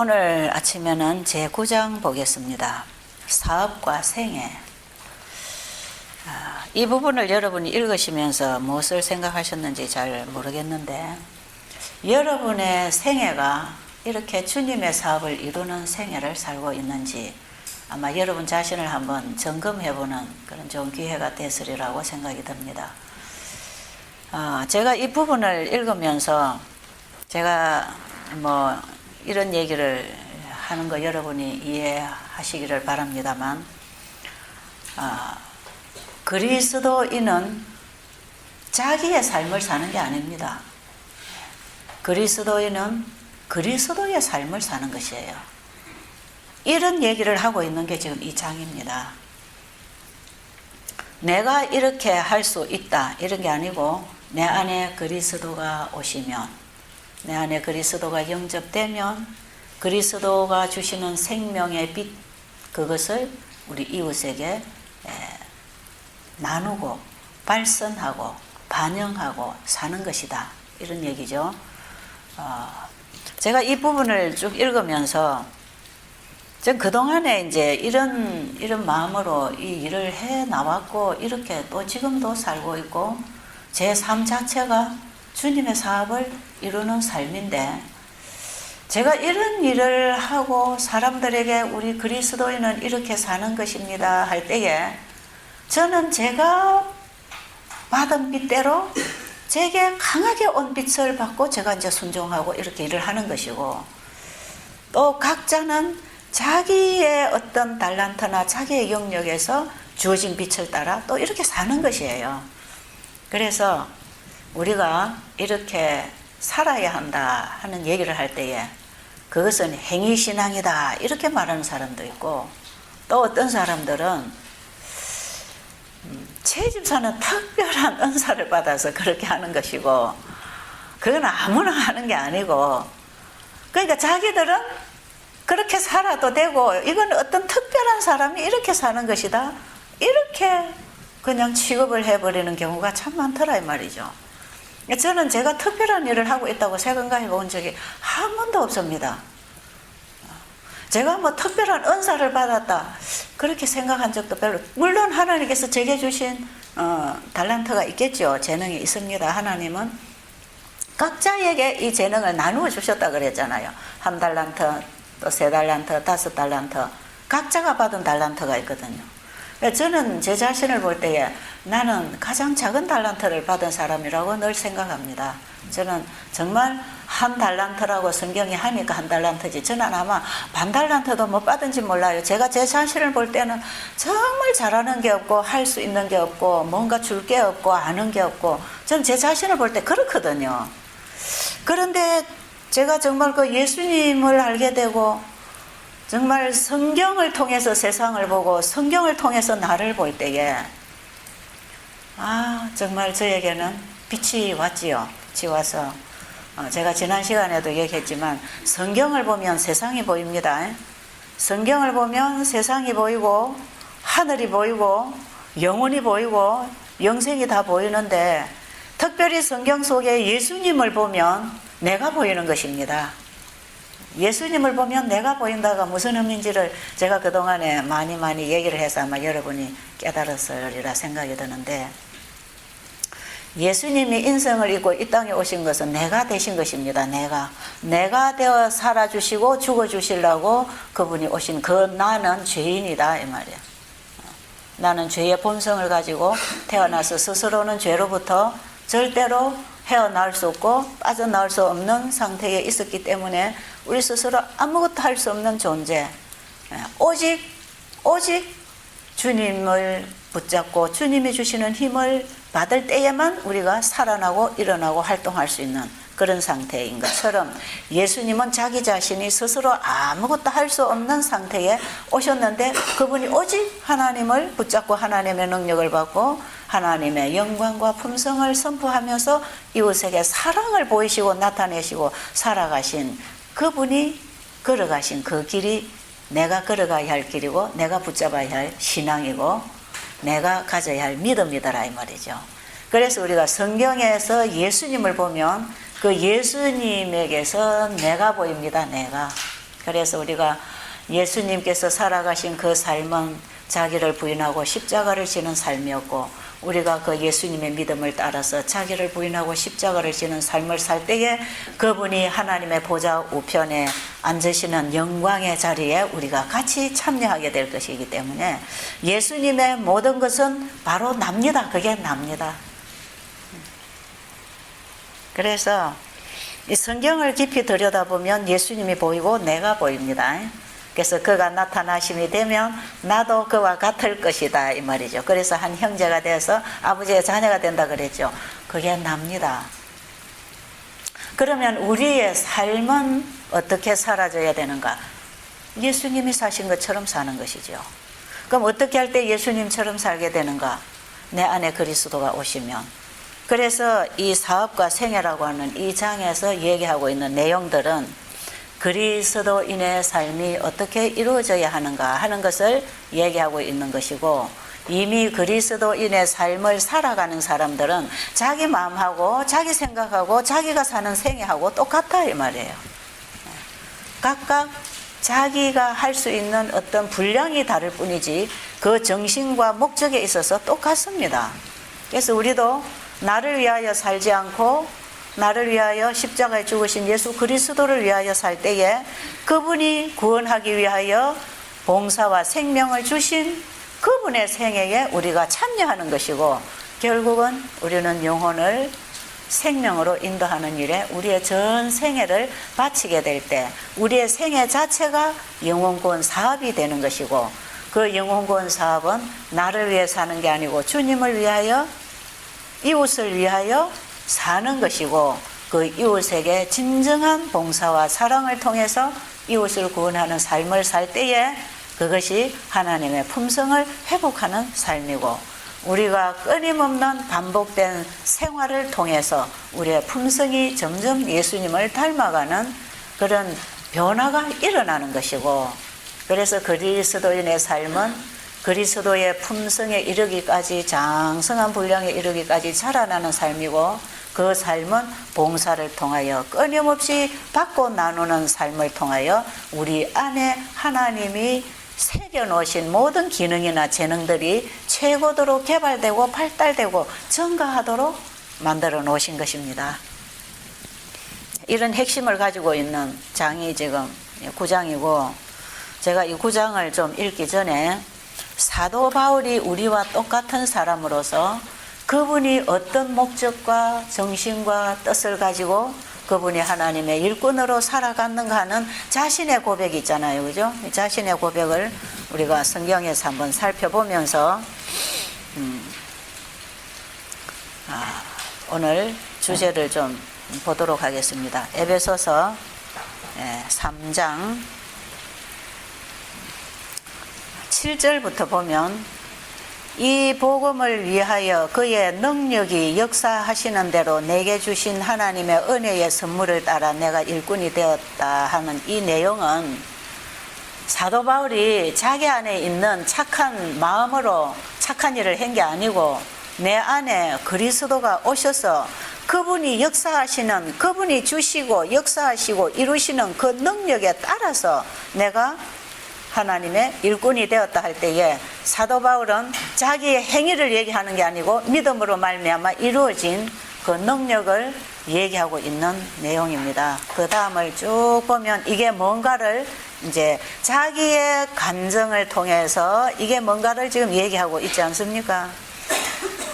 오늘 아침에는 제9장 보겠습니다. 사업과 생애. 이 부분을 여러분이 읽으시면서 무엇을 생각하셨는지 잘 모르겠는데, 여러분의 생애가 이렇게 주님의 사업을 이루는 생애를 살고 있는지 아마 여러분 자신을 한번 점검해보는 그런 좋은 기회가 됐으리라고 생각이 듭니다. 제가 이 부분을 읽으면서 제가 이런 얘기를 하는 거 여러분이 이해하시기를 바랍니다만, 그리스도인은 자기의 삶을 사는 게 아닙니다. 그리스도인은 그리스도의 삶을 사는 것이에요. 이런 얘기를 하고 있는 게 지금 이 장입니다. 내가 이렇게 할 수 있다 이런 게 아니고, 내 안에 그리스도가 오시면, 내 안에 그리스도가 영접되면 그리스도가 주시는 생명의 빛, 그것을 우리 이웃에게 나누고 발선하고 반영하고 사는 것이다, 이런 얘기죠. 제가 이 부분을 쭉 읽으면서 전 그동안에 이제 이런 마음으로 이 일을 해 나왔고, 이렇게 또 지금도 살고 있고, 제 삶 자체가 주님의 사업을 이루는 삶인데, 제가 이런 일을 하고 사람들에게 우리 그리스도인은 이렇게 사는 것입니다 할 때에, 저는 제가 받은 빛대로 제게 강하게 온 빛을 받고 제가 이제 순종하고 이렇게 일을 하는 것이고, 또 각자는 자기의 어떤 달란트나 자기의 영역에서 주어진 빛을 따라 또 이렇게 사는 것이에요. 그래서 우리가 이렇게 살아야 한다 하는 얘기를 할 때에, 그것은 행위신앙이다 이렇게 말하는 사람도 있고, 또 어떤 사람들은 최 집사는 특별한 은사를 받아서 그렇게 하는 것이고, 그건 아무나 하는 게 아니고, 그러니까 자기들은 그렇게 살아도 되고, 이건 어떤 특별한 사람이 이렇게 사는 것이다, 이렇게 그냥 취급을 해버리는 경우가 참 많더라 이 말이죠. 저는 제가 특별한 일을 하고 있다고 생각해 본 적이 한 번도 없습니다. 제가 특별한 은사를 받았다 그렇게 생각한 적도 별로. 물론 하나님께서 제게 주신 달란트가 있겠죠. 재능이 있습니다. 하나님은 각자에게 이 재능을 나누어 주셨다 그랬잖아요. 1달란트, 또 3달란트, 5달란트, 각자가 받은 달란트가 있거든요. 저는 제 자신을 볼 때에 나는 가장 작은 달란트를 받은 사람이라고 늘 생각합니다. 저는 정말 1달란트라고 성경이 하니까 1달란트지, 저는 아마 반달란트도 못 받은지 몰라요. 제가 제 자신을 볼 때는 정말 잘하는 게 없고, 할 수 있는 게 없고, 뭔가 줄 게 없고, 아는 게 없고, 저는 제 자신을 볼 때 그렇거든요. 그런데 제가 정말 그 예수님을 알게 되고, 정말 성경을 통해서 세상을 보고 성경을 통해서 나를 볼 때에, 정말 저에게는 빛이 왔지요. 빛이 와서, 제가 지난 시간에도 얘기했지만, 성경을 보면 세상이 보입니다. 성경을 보면 세상이 보이고, 하늘이 보이고, 영혼이 보이고, 영생이 다 보이는데, 특별히 성경 속에 예수님을 보면 내가 보이는 것입니다. 예수님을 보면 내가 보인다가 무슨 의미인지를 제가 그동안에 많이 얘기를 해서 아마 여러분이 깨달았으리라 생각이 드는데, 예수님이 인생을 입고 이 땅에 오신 것은 내가 되신 것입니다. 내가 되어 살아주시고 죽어주시려고 그분이 오신, 그 나는 죄인이다 이 말이야. 나는 죄의 본성을 가지고 태어나서 스스로는 죄로부터 절대로 헤어나올 수 없고 빠져나올 수 없는 상태에 있었기 때문에 우리 스스로 아무것도 할 수 없는 존재, 오직 주님을 붙잡고 주님이 주시는 힘을 받을 때에만 우리가 살아나고 일어나고 활동할 수 있는 그런 상태인 것처럼, 예수님은 자기 자신이 스스로 아무것도 할 수 없는 상태에 오셨는데, 그분이 오직 하나님을 붙잡고 하나님의 능력을 받고 하나님의 영광과 품성을 선포하면서 이웃에게 사랑을 보이시고 나타내시고 살아가신 그분이 걸어가신 그 길이 내가 걸어가야 할 길이고, 내가 붙잡아야 할 신앙이고, 내가 가져야 할 믿음이더라 이 말이죠. 그래서 우리가 성경에서 예수님을 보면 그 예수님에게서 내가 보입니다. 그래서 우리가 예수님께서 살아가신 그 삶은 자기를 부인하고 십자가를 지는 삶이었고, 우리가 그 예수님의 믿음을 따라서 자기를 부인하고 십자가를 지는 삶을 살 때에 그분이 하나님의 보좌 우편에 앉으시는 영광의 자리에 우리가 같이 참여하게 될 것이기 때문에 예수님의 모든 것은 바로 납니다. 그게 납니다. 그래서 이 성경을 깊이 들여다보면 예수님이 보이고 내가 보입니다. 그래서 그가 나타나심이 되면 나도 그와 같을 것이다 이 말이죠. 그래서 한 형제가 돼서 아버지의 자녀가 된다 그랬죠. 그게 납니다. 그러면 우리의 삶은 어떻게 살아져야 되는가? 예수님이 사신 것처럼 사는 것이죠. 그럼 어떻게 할 때 예수님처럼 살게 되는가? 내 안에 그리스도가 오시면. 그래서 이 사업과 생애라고 하는 이 장에서 얘기하고 있는 내용들은 그리스도인의 삶이 어떻게 이루어져야 하는가 하는 것을 얘기하고 있는 것이고, 이미 그리스도인의 삶을 살아가는 사람들은 자기 마음하고 자기 생각하고 자기가 사는 생애하고 똑같다 이 말이에요. 각각 자기가 할 수 있는 어떤 분량이 다를 뿐이지 그 정신과 목적에 있어서 똑같습니다. 그래서 우리도 나를 위하여 살지 않고 나를 위하여 십자가에 죽으신 예수 그리스도를 위하여 살 때에 그분이 구원하기 위하여 봉사와 생명을 주신 그분의 생애에 우리가 참여하는 것이고, 결국은 우리는 영혼을 생명으로 인도하는 일에 우리의 전 생애를 바치게 될 때 우리의 생애 자체가 영혼구원 사업이 되는 것이고, 그 영혼구원 사업은 나를 위해 사는 게 아니고 주님을 위하여, 이웃을 위하여 사는 것이고, 그 이웃에게 진정한 봉사와 사랑을 통해서 이웃을 구원하는 삶을 살 때에 그것이 하나님의 품성을 회복하는 삶이고, 우리가 끊임없는 반복된 생활을 통해서 우리의 품성이 점점 예수님을 닮아가는 그런 변화가 일어나는 것이고, 그래서 그리스도인의 삶은 그리스도의 품성에 이르기까지, 장성한 분량에 이르기까지 자라나는 삶이고, 그 삶은 봉사를 통하여 끊임없이 받고 나누는 삶을 통하여 우리 안에 하나님이 새겨놓으신 모든 기능이나 재능들이 최고도로 개발되고 발달되고 증가하도록 만들어 놓으신 것입니다. 이런 핵심을 가지고 있는 장이 지금 9장이고, 제가 이 9장을 좀 읽기 전에 사도 바울이 우리와 똑같은 사람으로서 그분이 어떤 목적과 정신과 뜻을 가지고 그분이 하나님의 일꾼으로 살아갔는가 하는 자신의 고백이 있잖아요. 그죠? 자신의 고백을 우리가 성경에서 한번 살펴보면서 오늘 주제를 좀 보도록 하겠습니다. 에베소서 3장 7절부터 보면, 이 복음을 위하여 그의 능력이 역사하시는 대로 내게 주신 하나님의 은혜의 선물을 따라 내가 일꾼이 되었다 하는 이 내용은 사도 바울이 자기 안에 있는 착한 마음으로 착한 일을 한 게 아니고, 내 안에 그리스도가 오셔서 그분이 역사하시는, 그분이 주시고 역사하시고 이루시는 그 능력에 따라서 내가 하나님의 일꾼이 되었다 할 때에 사도 바울은 자기의 행위를 얘기하는 게 아니고 믿음으로 말미암아 이루어진 그 능력을 얘기하고 있는 내용입니다. 그 다음을 쭉 보면 이게 뭔가를 이제 자기의 감정을 통해서 이게 뭔가를 지금 얘기하고 있지 않습니까?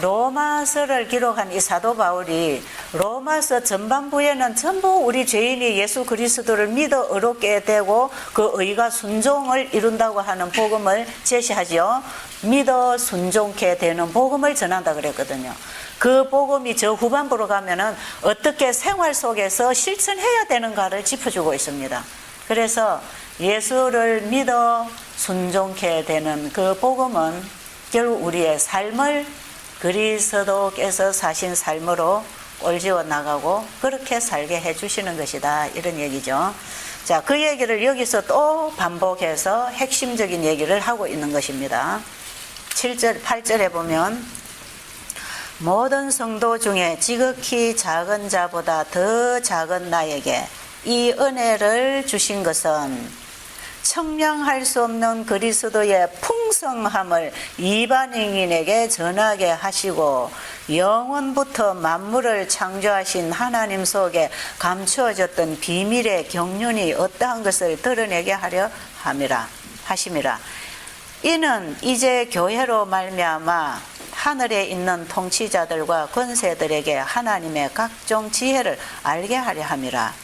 로마서를 기록한 이 사도 바울이 로마서 전반부에는 전부 우리 죄인이 예수 그리스도를 믿어 의롭게 되고 그 의가 순종을 이룬다고 하는 복음을 제시하죠. 믿어 순종케 되는 복음을 전한다 그랬거든요. 그 복음이 저 후반부로 가면은 어떻게 생활 속에서 실천해야 되는가를 짚어주고 있습니다. 그래서 예수를 믿어 순종케 되는 그 복음은 결국 우리의 삶을 그리스도께서 사신 삶으로 꼴지어 나가고 그렇게 살게 해주시는 것이다, 이런 얘기죠. 자, 그 얘기를 여기서 또 반복해서 핵심적인 얘기를 하고 있는 것입니다. 7절, 8절에 보면 모든 성도 중에 지극히 작은 자보다 더 작은 나에게 이 은혜를 주신 것은 청량할 수 없는 그리스도의 풍성함을 이방인에게 전하게 하시고 영원부터 만물을 창조하신 하나님 속에 감추어졌던 비밀의 경륜이 어떠한 것을 드러내게 하려 하심이라. 이는 이제 교회로 말미암아 하늘에 있는 통치자들과 권세들에게 하나님의 각종 지혜를 알게 하려 함이라.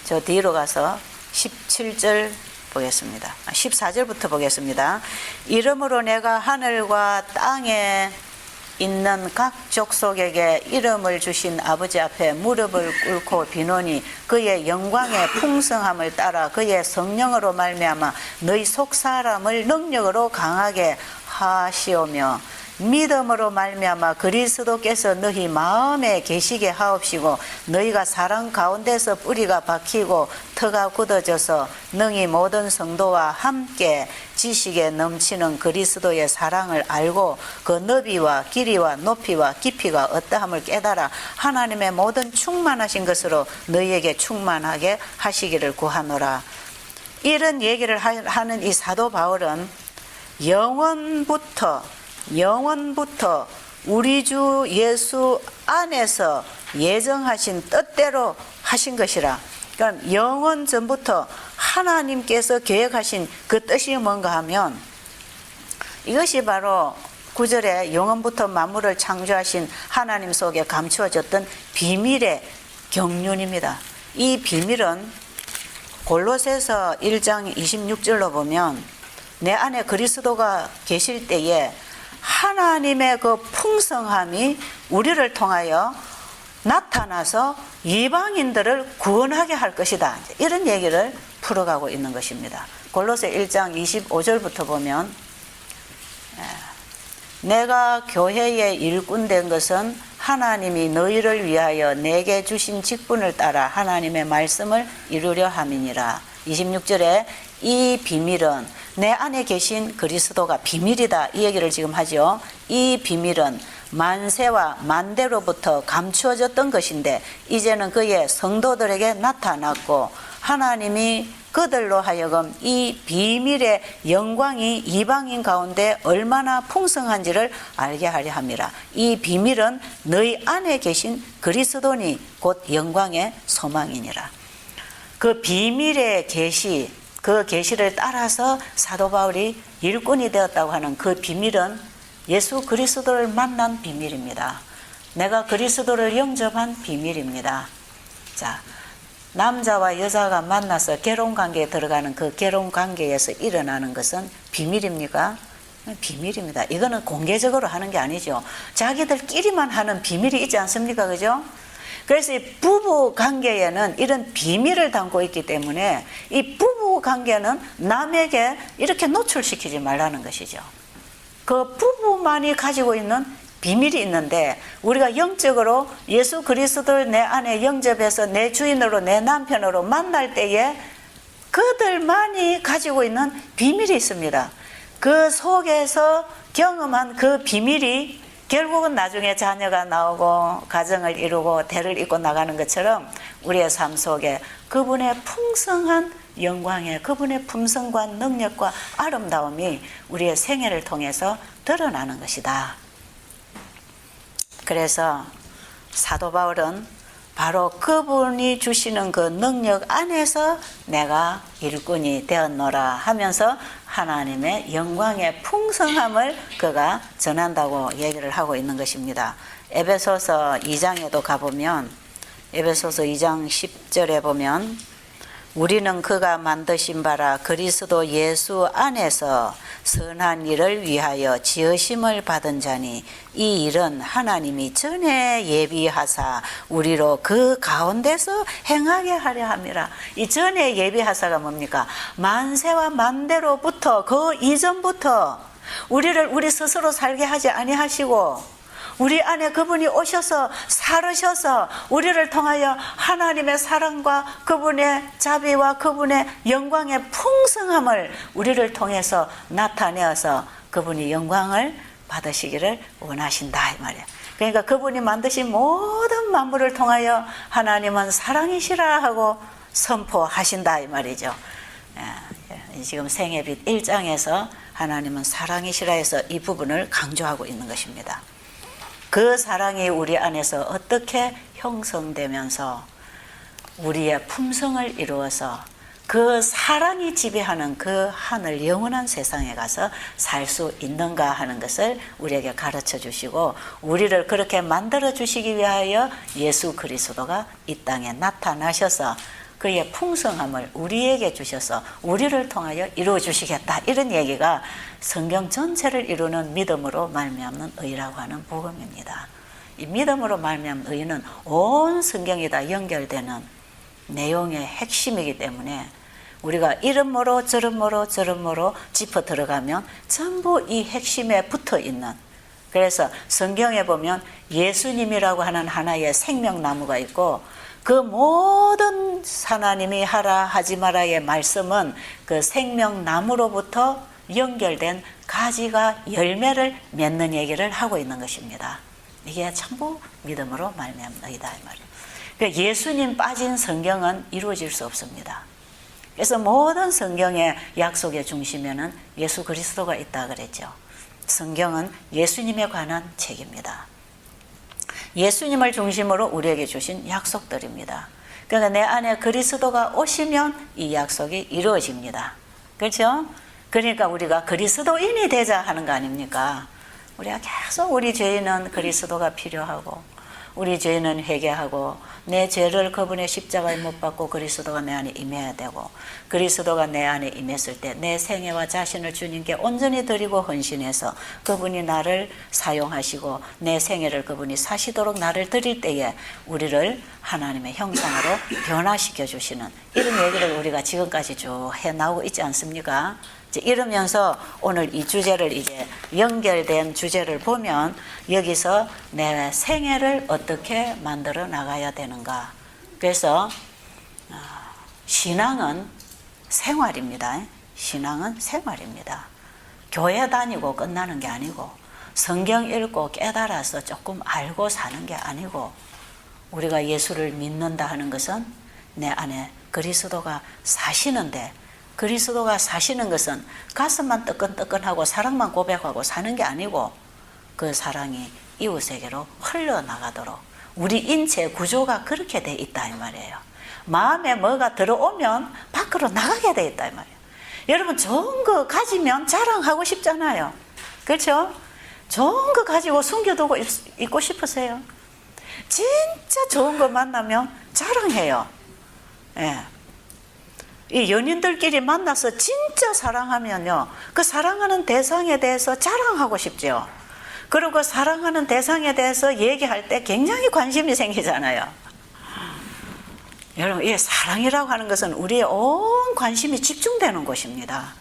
저 뒤로 가서 17절 보겠습니다. 14절부터 보겠습니다. 이러므로 내가 하늘과 땅에 있는 각 족속에게 이름을 주신 아버지 앞에 무릎을 꿇고 비노니 그의 영광의 풍성함을 따라 그의 성령으로 말미암아 너희 속 사람을 능력으로 강하게 하시오며 믿음으로 말미암아 그리스도께서 너희 마음에 계시게 하옵시고 너희가 사랑 가운데서 뿌리가 박히고 터가 굳어져서 능히 모든 성도와 함께 지식에 넘치는 그리스도의 사랑을 알고 그 너비와 길이와 높이와 깊이가 어떠함을 깨달아 하나님의 모든 충만하신 것으로 너희에게 충만하게 하시기를 구하노라. 이런 얘기를 하는 이 사도 바울은 영원부터 우리 주 예수 안에서 예정하신 뜻대로 하신 것이라. 그러니까 영원 전부터 하나님께서 계획하신 그 뜻이 뭔가 하면 이것이 바로 9절에 영원부터 만물을 창조하신 하나님 속에 감추어졌던 비밀의 경륜입니다. 이 비밀은 골로새서 1장 26절로 보면 내 안에 그리스도가 계실 때에 하나님의 그 풍성함이 우리를 통하여 나타나서 이방인들을 구원하게 할 것이다. 이런 얘기를 풀어가고 있는 것입니다. 골로새 1장 25절부터 보면 내가 교회의 일꾼 된 것은 하나님이 너희를 위하여 내게 주신 직분을 따라 하나님의 말씀을 이루려 함이니라. 26절에 이 비밀은 내 안에 계신 그리스도가 비밀이다. 이 얘기를 지금 하죠. 이 비밀은 만세와 만대로부터 감추어졌던 것인데 이제는 그의 성도들에게 나타났고 하나님이 그들로 하여금 이 비밀의 영광이 이방인 가운데 얼마나 풍성한지를 알게 하려 함이라. 이 비밀은 너희 안에 계신 그리스도니 곧 영광의 소망이니라. 그 비밀의 계시, 그 계시를 따라서 사도 바울이 일꾼이 되었다고 하는 그 비밀은 예수 그리스도를 만난 비밀입니다. 내가 그리스도를 영접한 비밀입니다. 자, 남자와 여자가 만나서 결혼 관계에 들어가는 그 결혼 관계에서 일어나는 것은 비밀입니까? 비밀입니다. 이거는 공개적으로 하는 게 아니죠. 자기들끼리만 하는 비밀이 있지 않습니까? 그죠? 그래서 이 부부 관계에는 이런 비밀을 담고 있기 때문에 이 부부 관계는 남에게 이렇게 노출시키지 말라는 것이죠. 그 부부만이 가지고 있는 비밀이 있는데 우리가 영적으로 예수 그리스도를 내 안에 영접해서 내 주인으로 내 남편으로 만날 때에 그들만이 가지고 있는 비밀이 있습니다. 그 속에서 경험한 그 비밀이 결국은 나중에 자녀가 나오고 가정을 이루고 대를 잇고 나가는 것처럼 우리의 삶 속에 그분의 풍성한 영광에 그분의 품성과 능력과 아름다움이 우리의 생애를 통해서 드러나는 것이다. 그래서 사도 바울은 바로 그분이 주시는 그 능력 안에서 내가 일꾼이 되었노라 하면서 하나님의 영광의 풍성함을 그가 전한다고 얘기를 하고 있는 것입니다. 에베소서 2장에도 가보면 에베소서 2장 10절에 보면 우리는 그가 만드신 바라 그리스도 예수 안에서 선한 일을 위하여 지으심을 받은 자니 이 일은 하나님이 전에 예비하사 우리로 그 가운데서 행하게 하려 함이라. 이 전에 예비하사가 뭡니까? 만세와 만대로부터 그 이전부터 우리를 우리 스스로 살게 하지 아니하시고 우리 안에 그분이 오셔서 살으셔서 우리를 통하여 하나님의 사랑과 그분의 자비와 그분의 영광의 풍성함을 우리를 통해서 나타내어서 그분이 영광을 받으시기를 원하신다 이 말이에요. 그러니까 그분이 만드신 모든 만물을 통하여 하나님은 사랑이시라 하고 선포하신다 이 말이죠. 지금 생애빛 1장에서 하나님은 사랑이시라 해서 이 부분을 강조하고 있는 것입니다. 그 사랑이 우리 안에서 어떻게 형성되면서 우리의 품성을 이루어서 그 사랑이 지배하는 그 하늘 영원한 세상에 가서 살 수 있는가 하는 것을 우리에게 가르쳐 주시고, 우리를 그렇게 만들어 주시기 위하여 예수 그리스도가 이 땅에 나타나셔서 그의 풍성함을 우리에게 주셔서 우리를 통하여 이루어 주시겠다, 이런 얘기가 성경 전체를 이루는 믿음으로 말미암는 의라고 하는 복음입니다. 이 믿음으로 말미암는 의는 온 성경이 다 연결되는 내용의 핵심이기 때문에 우리가 이런 뭐로 저런 뭐로 저런 뭐로 짚어 들어가면 전부 이 핵심에 붙어 있는, 그래서 성경에 보면 예수님이라고 하는 하나의 생명나무가 있고, 그 모든 하나님이 하라 하지 마라의 말씀은 그 생명나무로부터 연결된 가지가 열매를 맺는 얘기를 하고 있는 것입니다. 이게 전부 믿음으로 말미암는 의다 이 말이에요. 그러니까 예수님 빠진 성경은 이루어질 수 없습니다. 그래서 모든 성경의 약속의 중심에는 예수 그리스도가 있다 그랬죠. 성경은 예수님에 관한 책입니다. 예수님을 중심으로 우리에게 주신 약속들입니다. 그러니까 내 안에 그리스도가 오시면 이 약속이 이루어집니다. 그렇죠? 그러니까 우리가 그리스도인이 되자 하는 거 아닙니까? 우리가 계속 우리 죄인은 그리스도가 필요하고, 우리 죄인은 회개하고, 내 죄를 그분의 십자가에 못 박고 그리스도가 내 안에 임해야 되고, 그리스도가 내 안에 임했을 때 내 생애와 자신을 주님께 온전히 드리고 헌신해서 그분이 나를 사용하시고 내 생애를 그분이 사시도록 나를 드릴 때에 우리를 하나님의 형상으로 변화시켜 주시는, 이런 얘기를 우리가 지금까지 쭉 해나오고 있지 않습니까? 이러면서 오늘 이 주제를, 이제 연결된 주제를 보면 여기서 내 생애를 어떻게 만들어 나가야 되는가. 그래서 신앙은 생활입니다. 신앙은 생활입니다. 교회 다니고 끝나는 게 아니고, 성경 읽고 깨달아서 조금 알고 사는 게 아니고, 우리가 예수를 믿는다 하는 것은 내 안에 그리스도가 사시는데, 그리스도가 사시는 것은 가슴만 뜨끈뜨끈하고 사랑만 고백하고 사는 게 아니고, 그 사랑이 이웃에게로 흘러나가도록 우리 인체 구조가 그렇게 돼 있다 이 말이에요. 마음에 뭐가 들어오면 밖으로 나가게 돼 있다 이 말이에요. 여러분, 좋은 거 가지면 자랑하고 싶잖아요. 그렇죠? 좋은 거 가지고 숨겨두고 있고 싶으세요? 진짜 좋은 거 만나면 자랑해요. 예. 이 연인들끼리 만나서 진짜 사랑하면요, 그 사랑하는 대상에 대해서 자랑하고 싶죠. 그리고 사랑하는 대상에 대해서 얘기할 때 굉장히 관심이 생기잖아요. 여러분, 이 사랑이라고 하는 것은 우리의 온 관심이 집중되는 곳입니다.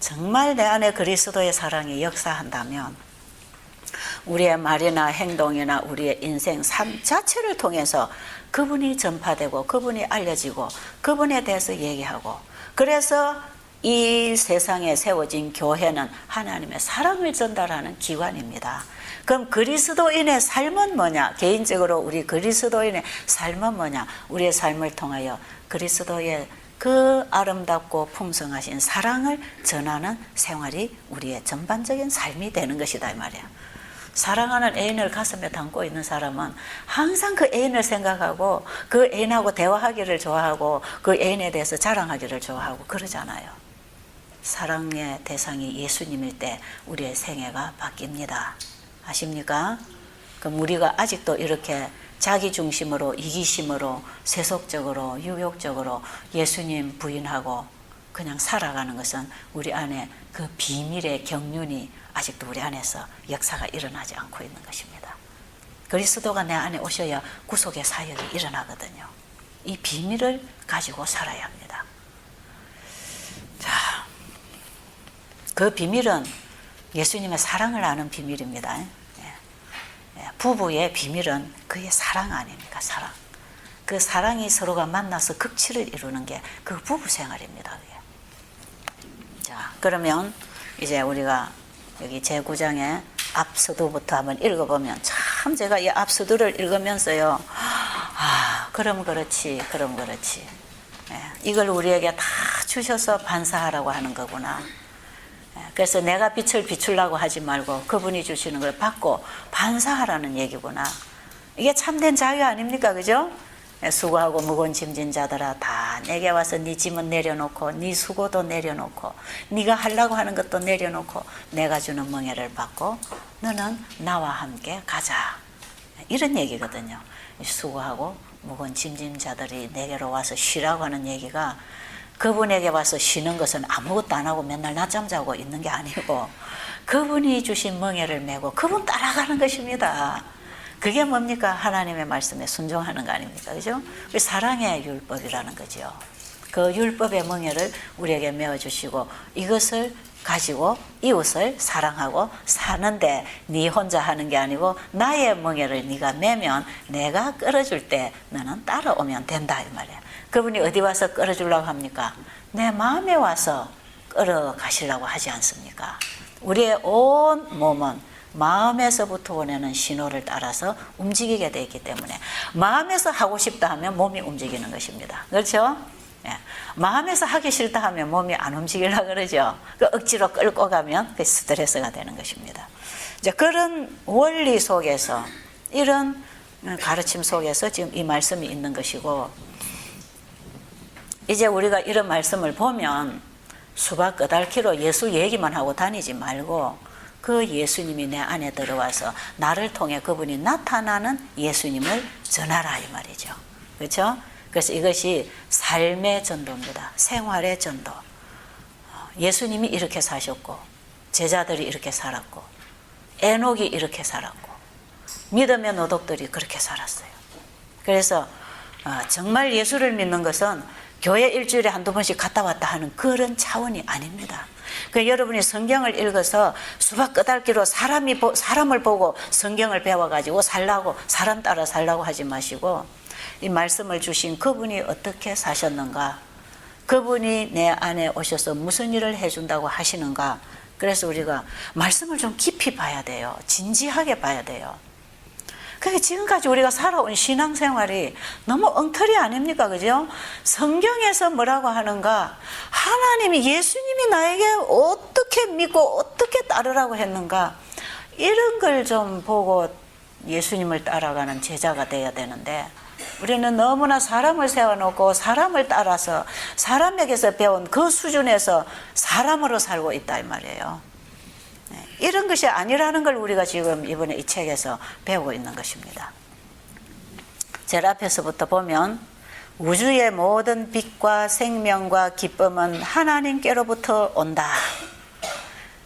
정말 내 안에 그리스도의 사랑이 역사한다면 우리의 말이나 행동이나 우리의 인생, 삶 자체를 통해서 그분이 전파되고 그분이 알려지고 그분에 대해서 얘기하고, 그래서 이 세상에 세워진 교회는 하나님의 사랑을 전달하는 기관입니다. 그럼 그리스도인의 삶은 뭐냐? 개인적으로 우리 그리스도인의 삶은 뭐냐? 우리의 삶을 통하여 그리스도의 그 아름답고 풍성하신 사랑을 전하는 생활이 우리의 전반적인 삶이 되는 것이다 이 말이야. 사랑하는 애인을 가슴에 담고 있는 사람은 항상 그 애인을 생각하고 그 애인하고 대화하기를 좋아하고 그 애인에 대해서 자랑하기를 좋아하고 그러잖아요. 사랑의 대상이 예수님일 때 우리의 생애가 바뀝니다. 아십니까? 그럼 우리가 아직도 이렇게 자기 중심으로, 이기심으로, 세속적으로, 유욕적으로 예수님 부인하고 그냥 살아가는 것은 우리 안에 그 비밀의 경륜이 아직도 우리 안에서 역사가 일어나지 않고 있는 것입니다. 그리스도가 내 안에 오셔야 구속의 사역이 일어나거든요. 이 비밀을 가지고 살아야 합니다. 자, 그 비밀은 예수님의 사랑을 아는 비밀입니다. 부부의 비밀은 그의 사랑 아닙니까? 사랑. 그 사랑이 서로가 만나서 극치를 이루는 게 그 부부 생활입니다. 그게. 자, 그러면 이제 우리가 여기 제9장의 앞서도부터 한번 읽어보면 참 참 제가 이 앞서두를 읽으면서요. 그럼 그렇지. 예, 이걸 우리에게 다 주셔서 반사하라고 하는 거구나. 예, 그래서 내가 빛을 비추려고 하지 말고 그분이 주시는 걸 받고 반사하라는 얘기구나. 이게 참된 자유 아닙니까? 그죠? 예, 수고하고 무거운 짐진 자들아 다 내게 와서 네 짐은 내려놓고 네 수고도 내려놓고 네가 하려고 하는 것도 내려놓고 내가 주는 멍에를 받고 너는 나와 함께 가자. 이런 얘기거든요. 수고하고 무거운 짐진 자들이 내게로 와서 쉬라고 하는 얘기가 그분에게 와서 쉬는 것은 아무것도 안 하고 맨날 낮잠 자고 있는 게 아니고 그분이 주신 멍에를 메고 그분 따라가는 것입니다. 그게 뭡니까? 하나님의 말씀에 순종하는 거 아닙니까? 그죠? 사랑의 율법이라는 거죠. 그 율법의 멍에를 우리에게 메어주시고 이것을 가지고 이웃을 사랑하고 사는데 네 혼자 하는 게 아니고 나의 멍에를 네가 메면 내가 끌어줄 때 너는 따라오면 된다 이 말이야. 그분이 어디 와서 끌어주려고 합니까? 내 마음에 와서 끌어가시려고 하지 않습니까? 우리의 온 몸은 마음에서부터 보내는 신호를 따라서 움직이게 되어 있기 때문에 마음에서 하고 싶다 하면 몸이 움직이는 것입니다. 그렇죠? 예. 마음에서 하기 싫다 하면 몸이 안 움직이려고 그러죠. 그 억지로 끌고 가면 그 스트레스가 되는 것입니다. 이제 그런 원리 속에서 이런 가르침 속에서 지금 이 말씀이 있는 것이고 이제 우리가 이런 말씀을 보면 수박 끄달기로 예수 얘기만 하고 다니지 말고 그 예수님이 내 안에 들어와서 나를 통해 그분이 나타나는 예수님을 전하라 이 말이죠. 그렇죠? 그래서 이것이 삶의 전도입니다. 생활의 전도. 예수님이 이렇게 사셨고 제자들이 이렇게 살았고 에녹이 이렇게 살았고 믿음의 노독들이 그렇게 살았어요. 그래서 정말 예수를 믿는 것은 교회 일주일에 한두 번씩 갔다 왔다 하는 그런 차원이 아닙니다. 그 여러분이 성경을 읽어서 수박 끄달기로 사람을 보고 성경을 배워가지고 살라고 사람 따라 살라고 하지 마시고 이 말씀을 주신 그분이 어떻게 사셨는가, 그분이 내 안에 오셔서 무슨 일을 해준다고 하시는가. 그래서 우리가 말씀을 좀 깊이 봐야 돼요. 진지하게 봐야 돼요. 그게 지금까지 우리가 살아온 신앙생활이 너무 엉터리 아닙니까? 그죠? 성경에서 뭐라고 하는가? 하나님이 예수님이 나에게 어떻게 믿고 어떻게 따르라고 했는가? 이런 걸 좀 보고 예수님을 따라가는 제자가 돼야 되는데 우리는 너무나 사람을 세워놓고 사람을 따라서 사람에게서 배운 그 수준에서 사람으로 살고 있다 이 말이에요. 이런 것이 아니라는 걸 우리가 지금 이번에 이 책에서 배우고 있는 것입니다. 제일 앞에서부터 보면 우주의 모든 빛과 생명과 기쁨은 하나님께로부터 온다.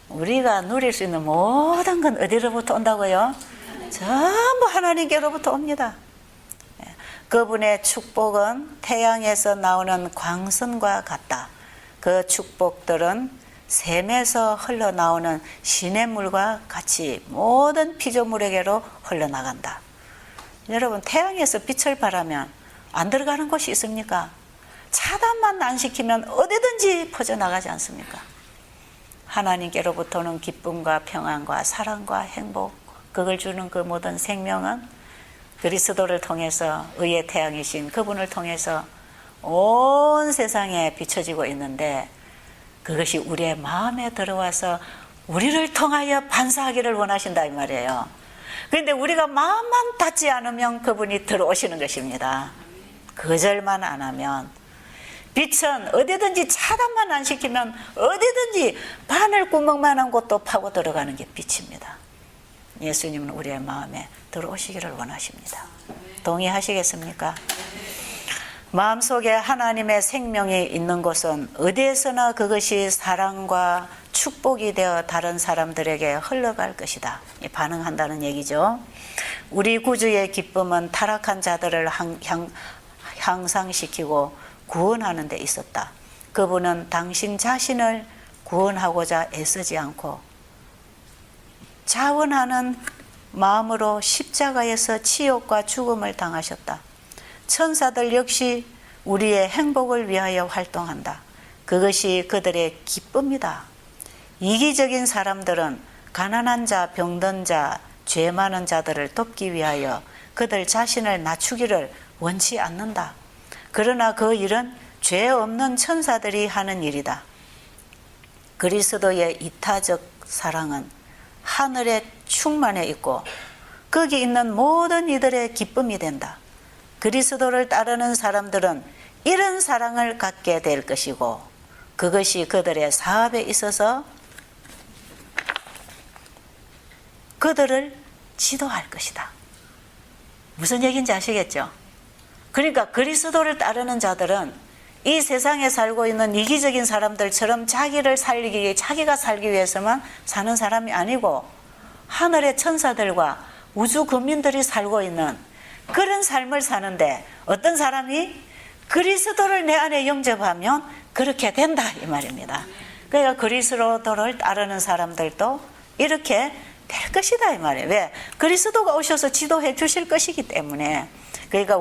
우리가 누릴 수 있는 모든 건 어디로부터 온다고요? 전부 하나님께로부터 옵니다. 그분의 축복은 태양에서 나오는 광선과 같다. 그 축복들은 샘에서 흘러나오는 시냇물과 같이 모든 피조물에게로 흘러나간다. 여러분, 태양에서 빛을 발하면 안 들어가는 곳이 있습니까? 차단만 안 시키면 어디든지 퍼져나가지 않습니까? 하나님께로부터는 기쁨과 평안과 사랑과 행복, 그걸 주는 그 모든 생명은 그리스도를 통해서 의의 태양이신 그분을 통해서 온 세상에 비춰지고 있는데 그것이 우리의 마음에 들어와서 우리를 통하여 반사하기를 원하신다 이 말이에요. 그런데 우리가 마음만 닫지 않으면 그분이 들어오시는 것입니다. 거절만 안 하면, 빛은 어디든지 차단만 안 시키면 어디든지 바늘구멍만한 곳도 파고 들어가는 게 빛입니다. 예수님은 우리의 마음에 들어오시기를 원하십니다. 동의하시겠습니까? 마음속에 하나님의 생명이 있는 곳은 어디에서나 그것이 사랑과 축복이 되어 다른 사람들에게 흘러갈 것이다. 반응한다는 얘기죠. 우리 구주의 기쁨은 타락한 자들을 향상시키고 구원하는 데 있었다. 그분은 당신 자신을 구원하고자 애쓰지 않고 자원하는 마음으로 십자가에서 치욕과 죽음을 당하셨다. 천사들 역시 우리의 행복을 위하여 활동한다. 그것이 그들의 기쁨이다. 이기적인 사람들은 가난한 자, 병든 자, 죄 많은 자들을 돕기 위하여 그들 자신을 낮추기를 원치 않는다. 그러나 그 일은 죄 없는 천사들이 하는 일이다. 그리스도의 이타적 사랑은 하늘에 충만해 있고 거기 있는 모든 이들의 기쁨이 된다. 그리스도를 따르는 사람들은 이런 사랑을 갖게 될 것이고 그것이 그들의 사업에 있어서 그들을 지도할 것이다. 무슨 얘기인지 아시겠죠? 그러니까 그리스도를 따르는 자들은 이 세상에 살고 있는 이기적인 사람들처럼 자기가 살기 위해서만 사는 사람이 아니고 하늘의 천사들과 우주 국민들이 살고 있는 그런 삶을 사는데 어떤 사람이 그리스도를 내 안에 영접하면 그렇게 된다 이 말입니다. 그러니까 그리스도를 따르는 사람들도 이렇게 될 것이다 이 말이에요. 왜? 그리스도가 오셔서 지도해 주실 것이기 때문에. 그러니까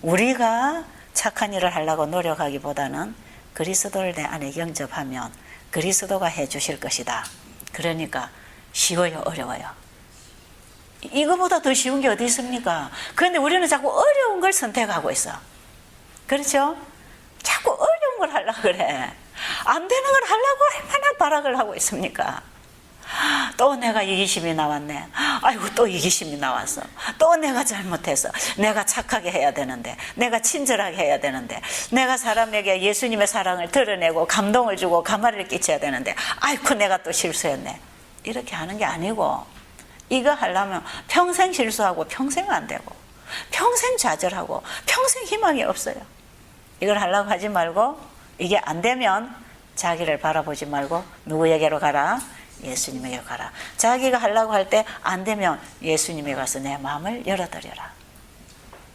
우리가 착한 일을 하려고 노력하기보다는 그리스도를 내 안에 영접하면 그리스도가 해 주실 것이다. 그러니까 쉬워요, 어려워요? 이거보다 더 쉬운 게 어디 있습니까? 그런데 우리는 자꾸 어려운 걸 선택하고 있어. 그렇죠? 자꾸 어려운 걸 하려고 그래. 안 되는 걸 하려고 얼마나 발악을 하고 있습니까? 또 내가 이기심이 나왔네. 아이고 또 이기심이 나왔어. 또 내가 잘못해서 내가 착하게 해야 되는데, 내가 친절하게 해야 되는데, 내가 사람에게 예수님의 사랑을 드러내고 감동을 주고 감화를 끼쳐야 되는데, 아이고 내가 또 실수했네. 이렇게 하는 게 아니고, 이거 하려면 평생 실수하고 평생 안 되고 평생 좌절하고 평생 희망이 없어요. 이걸 하려고 하지 말고, 이게 안 되면 자기를 바라보지 말고 누구에게로 가라? 예수님에게 가라. 자기가 하려고 할 때 안 되면 예수님에 가서 내 마음을 열어드려라.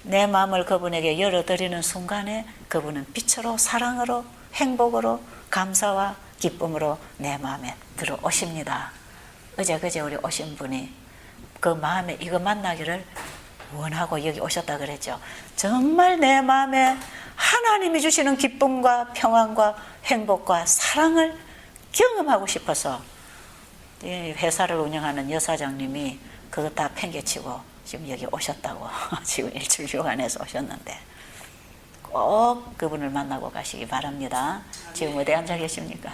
내 마음을 그분에게 열어드리는 순간에 그분은 빛으로, 사랑으로, 행복으로, 감사와 기쁨으로 내 마음에 들어오십니다. 어제 우리 오신 분이 그 마음에 이거 만나기를 원하고 여기 오셨다 그랬죠. 정말 내 마음에 하나님이 주시는 기쁨과 평안과 행복과 사랑을 경험하고 싶어서 회사를 운영하는 여사장님이 그거 다 팽개치고 지금 여기 오셨다고 지금 일주일 휴관해서 오셨는데 꼭 그분을 만나고 가시기 바랍니다. 지금 어디 앉아 계십니까?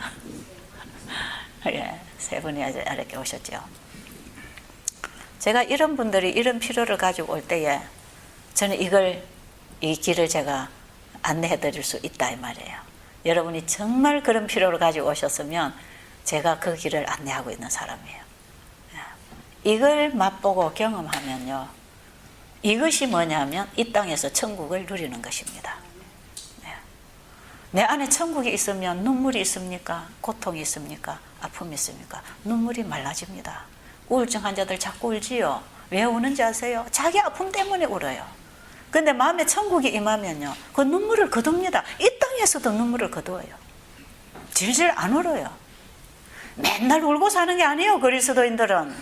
예, 세 분이 이렇게 오셨죠. 제가 이런 분들이 이런 필요를 가지고 올 때에 저는 이 길을 제가 안내해 드릴 수 있다 이 말이에요. 여러분이 정말 그런 필요를 가지고 오셨으면 제가 그 길을 안내하고 있는 사람이에요. 이걸 맛보고 경험하면요, 이것이 뭐냐면 이 땅에서 천국을 누리는 것입니다. 내 안에 천국이 있으면 눈물이 있습니까? 고통이 있습니까? 아픔이 있습니까? 눈물이 말라집니다. 우울증 환자들 자꾸 울지요. 왜 우는지 아세요? 자기 아픔 때문에 울어요. 근데 마음에 천국이 임하면요, 그 눈물을 거둡니다. 이 땅에서도 눈물을 거두어요. 질질 안 울어요. 맨날 울고 사는 게 아니에요, 그리스도인들은.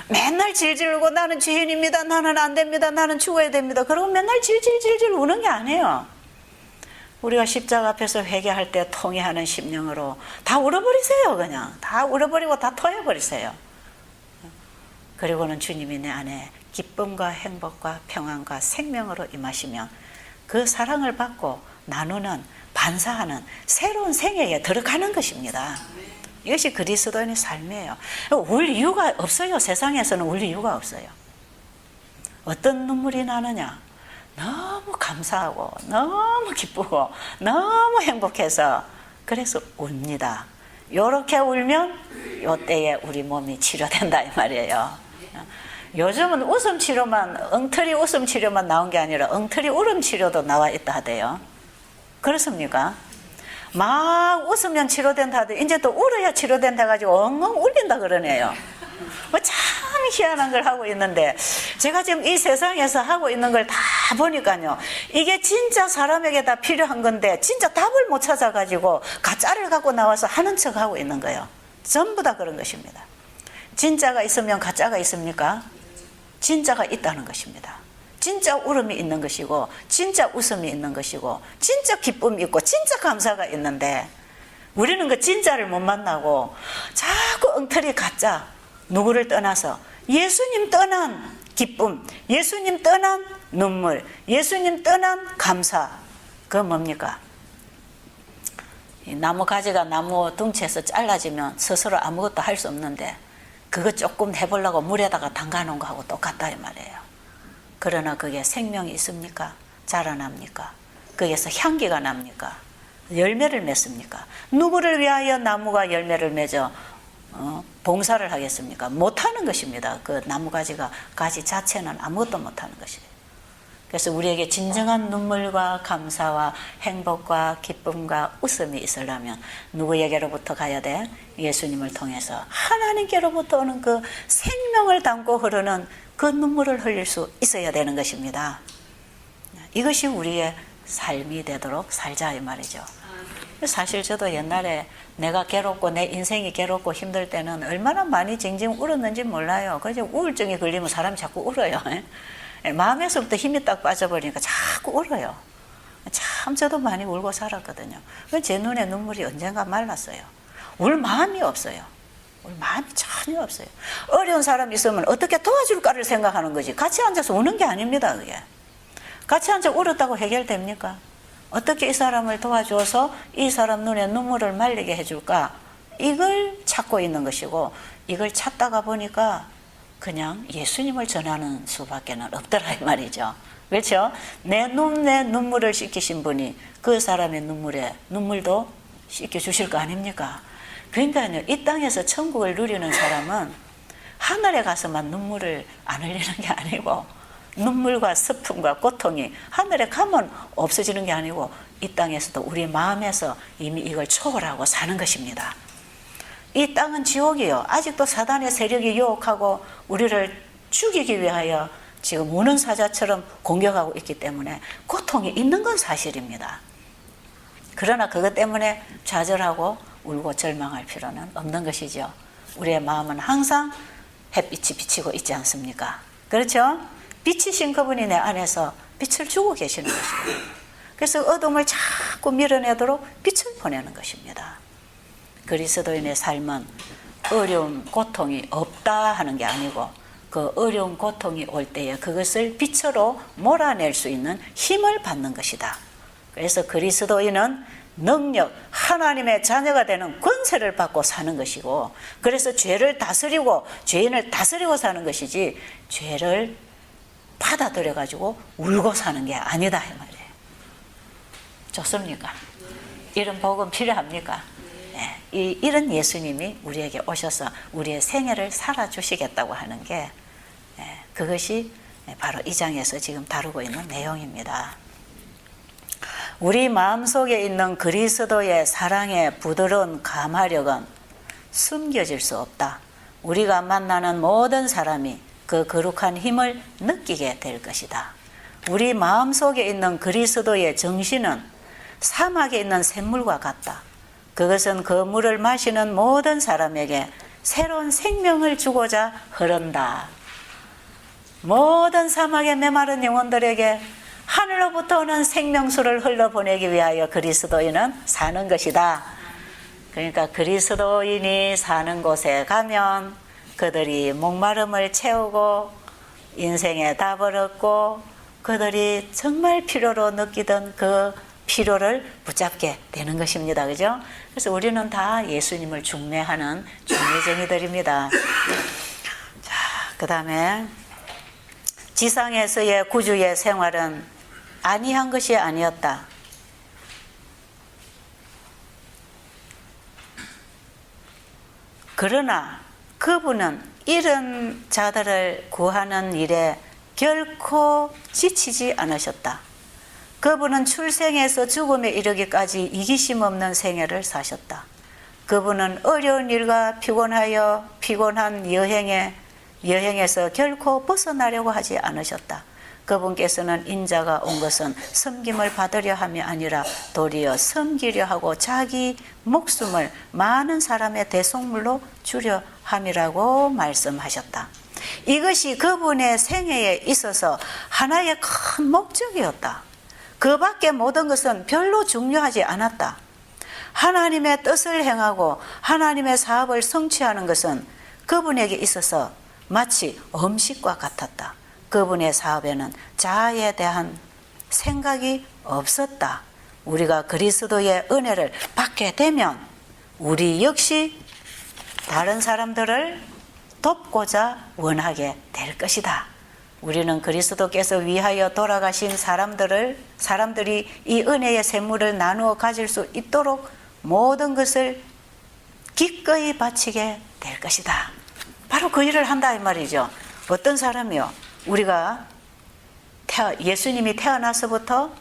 맨날 질질 울고 나는 죄인입니다, 나는 안 됩니다, 나는 죽어야 됩니다, 그러고 맨날 질질 우는 게 아니에요. 우리가 십자가 앞에서 회개할 때 통회하는 심령으로 다 울어버리세요. 그냥 다 울어버리고 다 토해버리세요. 그리고는 주님이 내 안에 기쁨과 행복과 평안과 생명으로 임하시면 그 사랑을 받고 나누는, 반사하는 새로운 생애에 들어가는 것입니다. 이것이 그리스도인의 삶이에요. 울 이유가 없어요. 세상에서는 울 이유가 없어요. 어떤 눈물이 나느냐? 너무 감사하고 너무 기쁘고 너무 행복해서 그래서 웁니다. 이렇게 울면 이때에 우리 몸이 치료된다 이 말이에요. 요즘은 웃음 치료만, 엉터리 웃음 치료만 나온 게 아니라 엉터리 울음 치료도 나와 있다 하대요. 그렇습니까? 막 웃으면 치료된다 하더니 이제 또 울어야 치료된다 가지고 엉엉 울린다 그러네요. 참 희한한 걸 하고 있는데, 제가 지금 이 세상에서 하고 있는 걸 다 보니까요, 이게 진짜 사람에게 다 필요한 건데 진짜 답을 못 찾아가지고 가짜를 갖고 나와서 하는 척 하고 있는 거예요. 전부 다 그런 것입니다. 진짜가 있으면 가짜가 있습니까? 진짜가 있다는 것입니다. 진짜 울음이 있는 것이고, 진짜 웃음이 있는 것이고, 진짜 기쁨이 있고, 진짜 감사가 있는데 우리는 그 진짜를 못 만나고 자꾸 엉터리 가짜, 누구를 떠나서 예수님 떠난 기쁨, 예수님 떠난 눈물, 예수님 떠난 감사. 그건 뭡니까? 이 나무 가지가 나무 덩치에서 잘라지면 스스로 아무것도 할 수 없는데 그거 조금 해보려고 물에다가 담가 놓은 거하고 똑같다 이 말이에요. 그러나 그게 생명이 있습니까? 자라납니까? 거기에서 향기가 납니까? 열매를 맺습니까? 누구를 위하여 나무가 열매를 맺어 봉사를 하겠습니까? 못하는 것입니다. 그 나무가지가 가지 자체는 아무것도 못하는 것이에요. 그래서 우리에게 진정한 눈물과 감사와 행복과 기쁨과 웃음이 있으려면 누구에게로부터 가야 돼? 예수님을 통해서 하나님께로부터 오는 그 생명을 담고 흐르는 그 눈물을 흘릴 수 있어야 되는 것입니다. 이것이 우리의 삶이 되도록 살자 이 말이죠. 사실 저도 옛날에 내가 괴롭고 내 인생이 괴롭고 힘들 때는 얼마나 많이 징징 울었는지 몰라요. 그래서 우울증이 걸리면 사람이 자꾸 울어요. 마음에서부터 힘이 딱 빠져버리니까 자꾸 울어요. 참 저도 많이 울고 살았거든요. 제 눈에 눈물이 언젠가 말랐어요. 울 마음이 없어요. 울 마음이 전혀 없어요. 어려운 사람 있으면 어떻게 도와줄까를 생각하는 거지 같이 앉아서 우는 게 아닙니다. 그게 같이 앉아 울었다고 해결됩니까? 어떻게 이 사람을 도와줘서 이 사람 눈에 눈물을 말리게 해줄까? 이걸 찾고 있는 것이고 이걸 찾다가 보니까 그냥 예수님을 전하는 수밖에 없더라 이 말이죠. 그렇죠? 내 눈에 눈물을 씻기신 분이 그 사람의 눈물도 씻겨주실 거 아닙니까? 그러니까요, 이 땅에서 천국을 누리는 사람은 하늘에 가서만 눈물을 안 흘리는 게 아니고 눈물과 슬픔과 고통이 하늘에 가면 없어지는 게 아니고 이 땅에서도 우리 마음에서 이미 이걸 초월하고 사는 것입니다. 이 땅은 지옥이요. 아직도 사단의 세력이 유혹하고 우리를 죽이기 위하여 지금 우는 사자처럼 공격하고 있기 때문에 고통이 있는 건 사실입니다. 그러나 그것 때문에 좌절하고 울고 절망할 필요는 없는 것이죠. 우리의 마음은 항상 햇빛이 비치고 있지 않습니까? 그렇죠? 빛이신 그분이 내 안에서 빛을 주고 계시는 것입니다. 그래서 어둠을 자꾸 밀어내도록 빛을 보내는 것입니다. 그리스도인의 삶은 어려움, 고통이 없다 하는 게 아니고 그 어려운 고통이 올 때에 그것을 빛으로 몰아낼 수 있는 힘을 받는 것이다. 그래서 그리스도인은 능력, 하나님의 자녀가 되는 권세를 받고 사는 것이고 그래서 죄를 다스리고 죄인을 다스리고 사는 것이지 죄를 받아들여가지고 울고 사는 게 아니다 이 말이에요. 좋습니까? 이런 복음 필요합니까? 네. 이런 예수님이 우리에게 오셔서 우리의 생애를 살아주시겠다고 하는 게 그것이 바로 이 장에서 지금 다루고 있는 내용입니다. 우리 마음속에 있는 그리스도의 사랑의 부드러운 감화력은 숨겨질 수 없다. 우리가 만나는 모든 사람이 그 거룩한 힘을 느끼게 될 것이다. 우리 마음속에 있는 그리스도의 정신은 사막에 있는 샘물과 같다. 그것은 그 물을 마시는 모든 사람에게 새로운 생명을 주고자 흐른다. 모든 사막에 메마른 영혼들에게 하늘로부터 오는 생명수를 흘러보내기 위하여 그리스도인은 사는 것이다. 그러니까 그리스도인이 사는 곳에 가면 그들이 목마름을 채우고 인생의 답을 얻고 그들이 정말 필요로 느끼던 그 필요를 붙잡게 되는 것입니다. 그죠? 그래서 우리는 다 예수님을 중매하는 중매쟁이들입니다. 자, 그 다음에 지상에서의 구주의 생활은 안이한 것이 아니었다. 그러나 그분은 이런 자들을 구하는 일에 결코 지치지 않으셨다. 그분은 출생에서 죽음에 이르기까지 이기심 없는 생애를 사셨다. 그분은 어려운 일과 피곤한 여행에서 결코 벗어나려고 하지 않으셨다. 그분께서는 인자가 온 것은 섬김을 받으려 함이 아니라 도리어 섬기려 하고 자기 목숨을 많은 사람의 대속물로 주려 함이라고 말씀하셨다. 이것이 그분의 생애에 있어서 하나의 큰 목적이었다. 그 밖에 모든 것은 별로 중요하지 않았다. 하나님의 뜻을 행하고 하나님의 사업을 성취하는 것은 그분에게 있어서 마치 음식과 같았다. 그분의 사업에는 자아에 대한 생각이 없었다. 우리가 그리스도의 은혜를 받게 되면 우리 역시 다른 사람들을 돕고자 원하게 될 것이다. 우리는 그리스도께서 위하여 돌아가신 사람들이 이 은혜의 샘물을 나누어 가질 수 있도록 모든 것을 기꺼이 바치게 될 것이다. 바로 그 일을 한다 이 말이죠. 어떤 사람이요? 우리가 예수님이 태어나서부터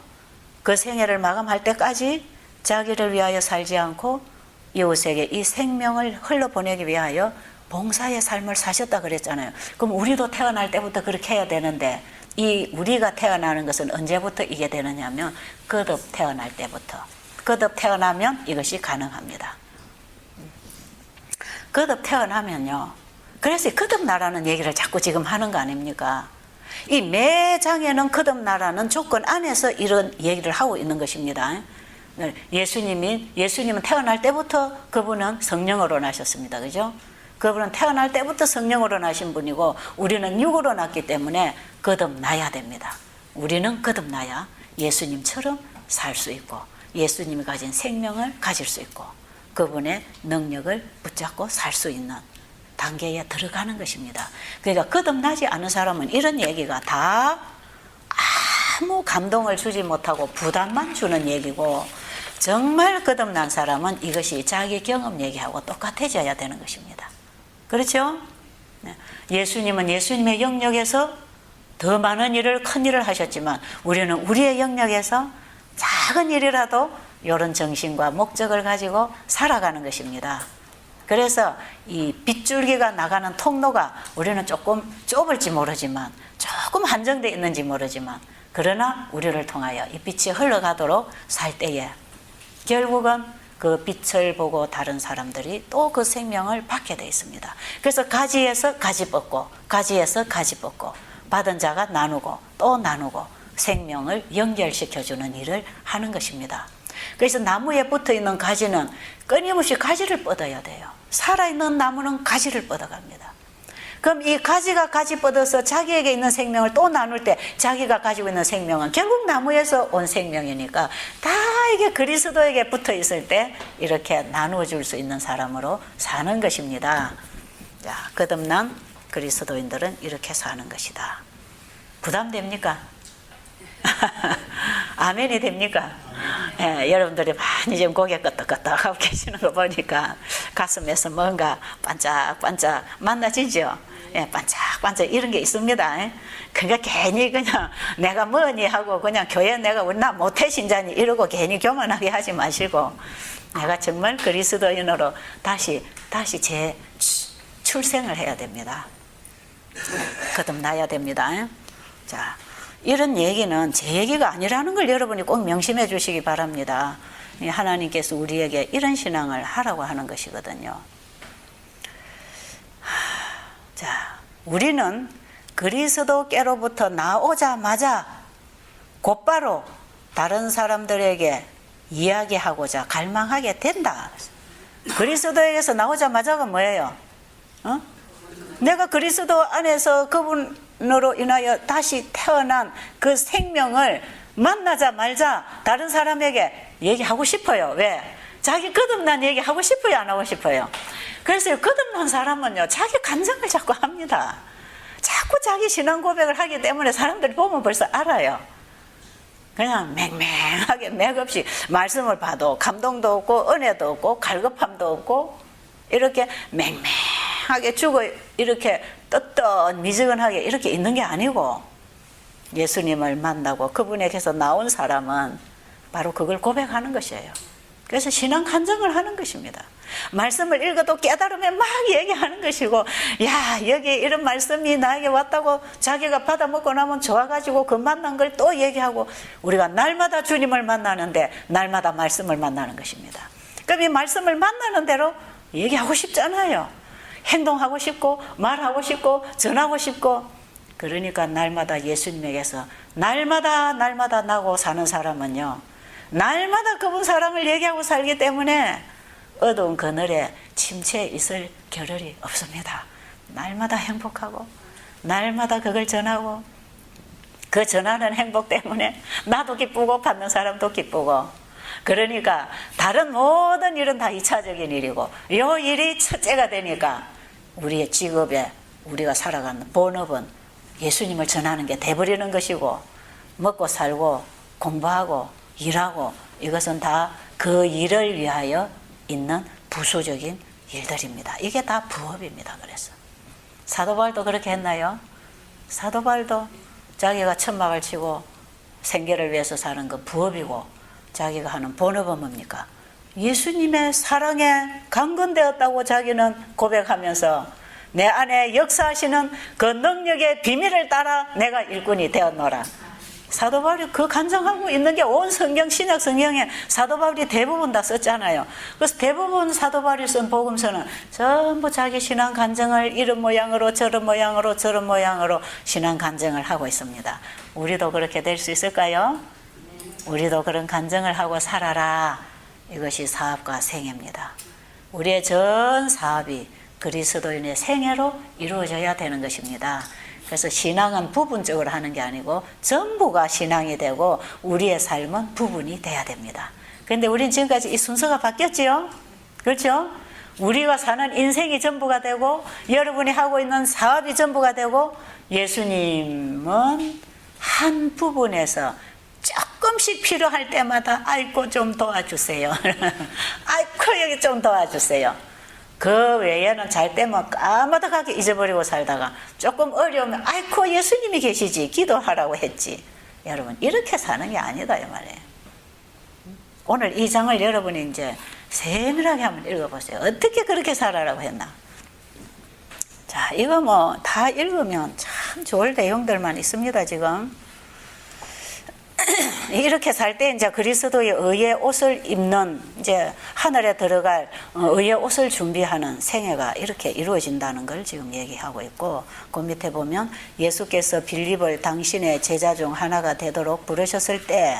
그 생애를 마감할 때까지 자기를 위하여 살지 않고 이웃에게 이 생명을 흘러보내기 위하여 봉사의 삶을 사셨다 그랬잖아요. 그럼 우리도 태어날 때부터 그렇게 해야 되는데 이 우리가 태어나는 것은 언제부터 이게 되느냐면 거듭 태어날 때부터. 거듭 태어나면 이것이 가능합니다. 거듭 태어나면요. 그래서 거듭나라는 얘기를 자꾸 지금 하는 거 아닙니까? 이 매장에는 거듭나라는 조건 안에서 이런 얘기를 하고 있는 것입니다. 예수님은 태어날 때부터 그분은 성령으로 나셨습니다. 그죠? 그분은 태어날 때부터 성령으로 나신 분이고 우리는 육으로 났기 때문에 거듭나야 됩니다. 우리는 거듭나야 예수님처럼 살 수 있고 예수님이 가진 생명을 가질 수 있고 그분의 능력을 붙잡고 살 수 있는 단계에 들어가는 것입니다. 그러니까 거듭나지 않은 사람은 이런 얘기가 다 아무 감동을 주지 못하고 부담만 주는 얘기고 정말 거듭난 사람은 이것이 자기 경험 얘기하고 똑같아져야 되는 것입니다. 그렇죠? 예수님은 예수님의 영역에서 더 많은 일을, 큰 일을 하셨지만 우리는 우리의 영역에서 작은 일이라도 이런 정신과 목적을 가지고 살아가는 것입니다. 그래서 이 빗줄기가 나가는 통로가 우리는 조금 좁을지 모르지만 조금 한정되어 있는지 모르지만 그러나 우리를 통하여 이 빛이 흘러가도록 살 때에 결국은 그 빛을 보고 다른 사람들이 또 그 생명을 받게 되어 있습니다. 그래서 가지에서 가지 뻗고 가지에서 가지 뻗고 받은 자가 나누고 또 나누고 생명을 연결시켜주는 일을 하는 것입니다. 그래서 나무에 붙어있는 가지는 끊임없이 가지를 뻗어야 돼요. 살아있는 나무는 가지를 뻗어갑니다. 그럼 이 가지가 가지 뻗어서 자기에게 있는 생명을 또 나눌 때 자기가 가지고 있는 생명은 결국 나무에서 온 생명이니까 다 이게 그리스도에게 붙어 있을 때 이렇게 나누어 줄 수 있는 사람으로 사는 것입니다. 자, 거듭난 그리스도인들은 이렇게 사는 것이다. 부담됩니까? 아멘이 됩니까? 예, 여러분들이 많이 지금 고개 끄덕끄덕 하고 계시는 거 보니까 가슴에서 뭔가 반짝반짝 만나지죠? 예, 반짝반짝 이런 게 있습니다. 그러니까 괜히 그냥 내가 뭐니 하고 그냥 교회 내가 나 못해 신자니 이러고 괜히 교만하게 하지 마시고 내가 정말 그리스도인으로 다시 출생을 해야 됩니다. 거듭나야 됩니다. 자, 이런 얘기는 제 얘기가 아니라는 걸 여러분이 꼭 명심해 주시기 바랍니다. 하나님께서 우리에게 이런 신앙을 하라고 하는 것이거든요. 자, 우리는 그리스도께로부터 나오자마자 곧바로 다른 사람들에게 이야기하고자 갈망하게 된다. 그리스도에게서 나오자마자가 뭐예요? 내가 그리스도 안에서 그분으로 인하여 다시 태어난 그 생명을 만나자 말자 다른 사람에게 얘기하고 싶어요. 왜? 자기 거듭난 얘기 하고 싶어요? 안 하고 싶어요? 그래서 거듭난 사람은요, 자기 감정을 자꾸 합니다. 자꾸 자기 신앙 고백을 하기 때문에 사람들이 보면 벌써 알아요. 그냥 맹맹하게 맥없이 말씀을 봐도 감동도 없고 은혜도 없고 갈급함도 없고 이렇게 맹맹하게 죽어 이렇게 떳떳 미지근하게 이렇게 있는 게 아니고 예수님을 만나고 그분에게서 나온 사람은 바로 그걸 고백하는 것이에요. 그래서 신앙 간증을 하는 것입니다. 말씀을 읽어도 깨달으면 막 얘기하는 것이고, 야, 여기 이런 말씀이 나에게 왔다고 자기가 받아먹고 나면 좋아가지고 그 만난 걸 또 얘기하고, 우리가 날마다 주님을 만나는데 날마다 말씀을 만나는 것입니다. 그럼 이 말씀을 만나는 대로 얘기하고 싶잖아요. 행동하고 싶고 말하고 싶고 전하고 싶고. 그러니까 날마다 예수님에게서 날마다 나고 사는 사람은요, 날마다 그분 사랑을 얘기하고 살기 때문에 어두운 그늘에 침체에 있을 겨를이 없습니다. 날마다 행복하고 날마다 그걸 전하고 그 전하는 행복 때문에 나도 기쁘고 받는 사람도 기쁘고 그러니까 다른 모든 일은 다 2차적인 일이고 이 일이 첫째가 되니까 우리의 직업에 우리가 살아가는 본업은 예수님을 전하는 게 돼버리는 것이고 먹고 살고 공부하고 일하고 이것은 다 그 일을 위하여 있는 부수적인 일들입니다. 이게 다 부업입니다. 그래서 사도 바울도 그렇게 했나요? 사도 바울도 자기가 천막을 치고 생계를 위해서 사는 건 부업이고 자기가 하는 본업은 뭡니까? 예수님의 사랑에 강건되었다고 자기는 고백하면서 내 안에 역사하시는 그 능력의 비밀을 따라 내가 일꾼이 되었노라. 사도 바울이 그 간증하고 있는 게 온 성경 신약 성경에 사도 바울이 대부분 다 썼잖아요. 그래서 대부분 사도 바울이 쓴 복음서는 전부 자기 신앙 간증을 이런 모양으로 저런 모양으로 저런 모양으로 신앙 간증을 하고 있습니다. 우리도 그렇게 될 수 있을까요? 우리도 그런 간증을 하고 살아라. 이것이 사업과 생애입니다. 우리의 전 사업이 그리스도인의 생애로 이루어져야 되는 것입니다. 그래서 신앙은 부분적으로 하는 게 아니고 전부가 신앙이 되고 우리의 삶은 부분이 돼야 됩니다. 그런데 우리는 지금까지 이 순서가 바뀌었지요? 그렇죠? 우리가 사는 인생이 전부가 되고 여러분이 하고 있는 사업이 전부가 되고 예수님은 한 부분에서 조금씩 필요할 때마다 아이고 좀 도와주세요. 아이고 여기 좀 도와주세요. 그 외에는 잘 때면 까마득하게 잊어버리고 살다가 조금 어려우면 아이고 예수님이 계시지 기도하라고 했지. 여러분 이렇게 사는 게 아니다 이 말이에요. 오늘 이 장을 여러분이 이제 세밀하게 한번 읽어보세요. 어떻게 그렇게 살아라고 했나. 자 이거 뭐 다 읽으면 참 좋을 내용들만 있습니다. 지금 이렇게 살 때 이제 그리스도의 의의 옷을 입는 이제 하늘에 들어갈 의의 옷을 준비하는 생애가 이렇게 이루어진다는 걸 지금 얘기하고 있고 그 밑에 보면 예수께서 빌립을 당신의 제자 중 하나가 되도록 부르셨을 때